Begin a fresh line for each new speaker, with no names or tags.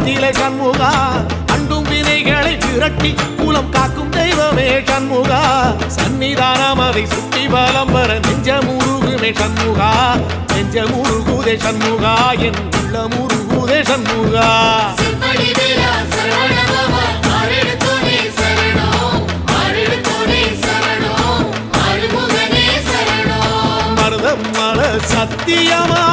குலத்திலே சண்முகா அண்டும் வினைகளை விரட்டி குலம் காக்கும் தெய்வமே சண்முகா சன்னிதானம் அதை சுற்றி பலம் வர நெஞ்சமுருகுமே சண்முகா நெஞ்சமுருகுதே சண்முகா என் உள்ளமுருகுதே சண்முகா மருதம் மல சத்தியமா